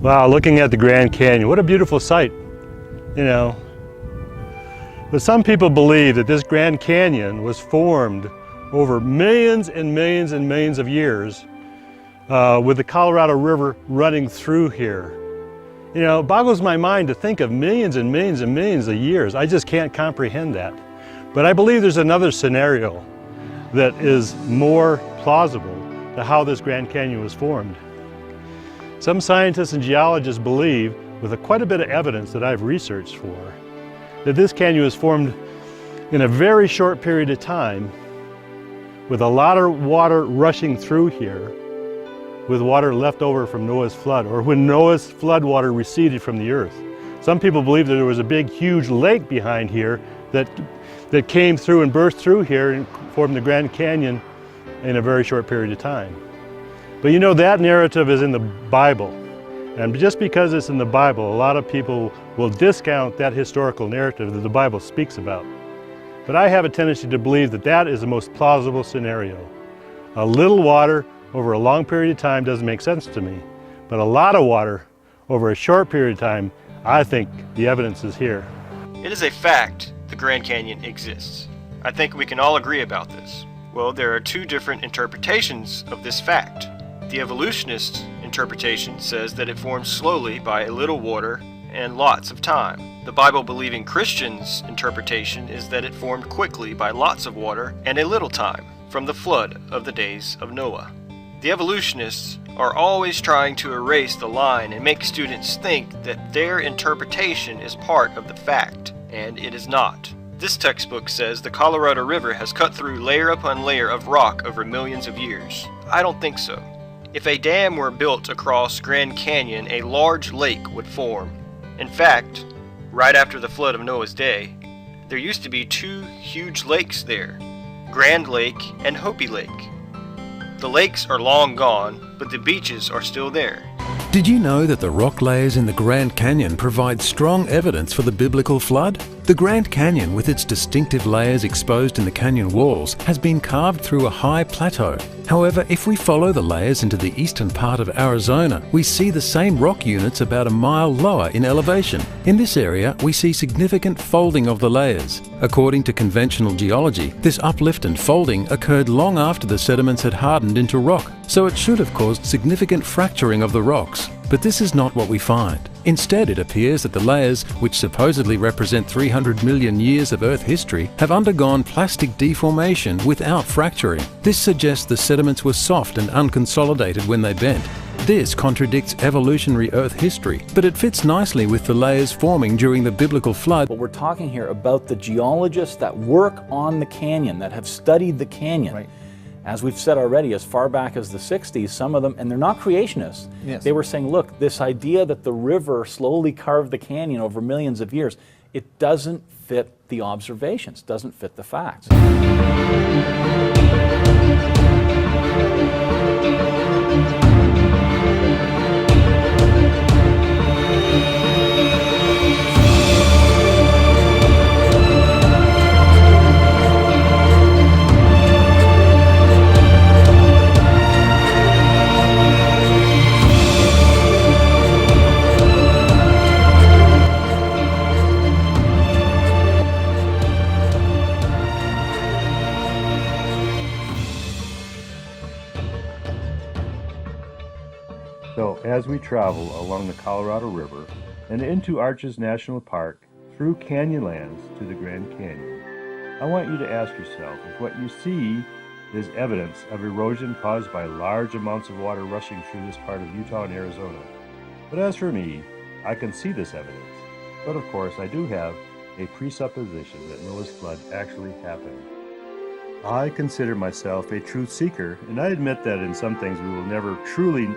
Wow, looking at the Grand Canyon, what a beautiful sight, you know. But some people believe that this Grand Canyon was formed over millions and millions and millions of years with the Colorado River running through here. You know, it boggles my mind to think of millions and millions and millions of years. I just can't comprehend that. But I believe there's another scenario that is more plausible to how this Grand Canyon was formed. Some scientists and geologists believe, with quite a bit of evidence that I've researched for, that this canyon was formed in a very short period of time with a lot of water rushing through here, with water left over from Noah's flood, or when Noah's flood water receded from the earth. Some people believe that there was a big, huge lake behind here that came through and burst through here and formed the Grand Canyon in a very short period of time. But you know, that narrative is in the Bible. And just because it's in the Bible, a lot of people will discount that historical narrative that the Bible speaks about. But I have a tendency to believe that that is the most plausible scenario. A little water over a long period of time doesn't make sense to me. But a lot of water over a short period of time, I think the evidence is here. It is a fact the Grand Canyon exists. I think we can all agree about this. Well, there are two different interpretations of this fact. The evolutionist interpretation says that it formed slowly by a little water and lots of time. The Bible-believing Christians' interpretation is that it formed quickly by lots of water and a little time, from the flood of the days of Noah. The evolutionists are always trying to erase the line and make students think that their interpretation is part of the fact, and it is not. This textbook says the Colorado River has cut through layer upon layer of rock over millions of years. I don't think so. If a dam were built across Grand Canyon, a large lake would form. In fact, right after the flood of Noah's day, there used to be two huge lakes there, Grand Lake and Hopi Lake. The lakes are long gone, but the beaches are still there. Did you know that the rock layers in the Grand Canyon provide strong evidence for the biblical flood? The Grand Canyon, with its distinctive layers exposed in the canyon walls, has been carved through a high plateau. However, if we follow the layers into the eastern part of Arizona, we see the same rock units about a mile lower in elevation. In this area, we see significant folding of the layers. According to conventional geology, this uplift and folding occurred long after the sediments had hardened into rock, so it should have caused significant fracturing of the rocks. But this is not what we find. Instead, it appears that the layers, which supposedly represent 300 million years of Earth history, have undergone plastic deformation without fracturing. This suggests the sediments were soft and unconsolidated when they bent. This contradicts evolutionary Earth history, but it fits nicely with the layers forming during the biblical flood. But we're talking here about the geologists that work on the canyon, that have studied the canyon. Right. As we've said already, as far back as the 60s, some of them, and they're not creationists, yes. They were saying, look, this idea that the river slowly carved the canyon over millions of years, it doesn't fit the observations, doesn't fit the facts. So, as we travel along the Colorado River and into Arches National Park through Canyonlands to the Grand Canyon, I want you to ask yourself if what you see is evidence of erosion caused by large amounts of water rushing through this part of Utah and Arizona. But as for me, I can see this evidence. But of course, I do have a presupposition that Noah's flood actually happened. I consider myself a truth seeker, and I admit that in some things we will never truly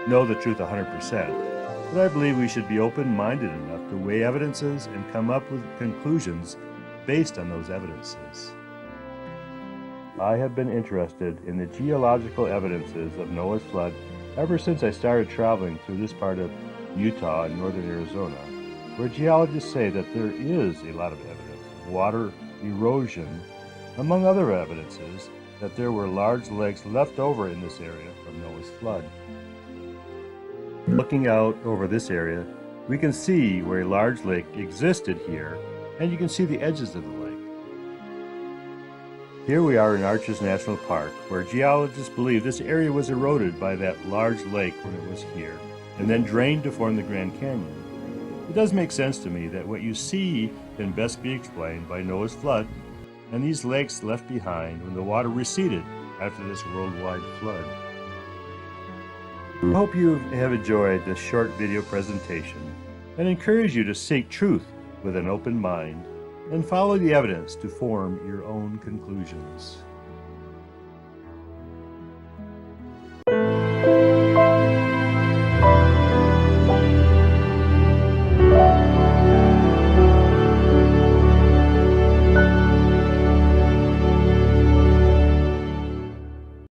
know the truth 100%, but I believe we should be open-minded enough to weigh evidences and come up with conclusions based on those evidences. I have been interested in the geological evidences of Noah's flood ever since I started traveling through this part of Utah and northern Arizona, where geologists say that there is a lot of evidence of water erosion, among other evidences that there were large lakes left over in this area from Noah's flood. Looking out over this area, we can see where a large lake existed here, and you can see the edges of the lake. Here we are in Arches National Park, where geologists believe this area was eroded by that large lake when it was here, and then drained to form the Grand Canyon. It does make sense to me that what you see can best be explained by Noah's flood and these lakes left behind when the water receded after this worldwide flood. I hope you have enjoyed this short video presentation and encourage you to seek truth with an open mind and follow the evidence to form your own conclusions.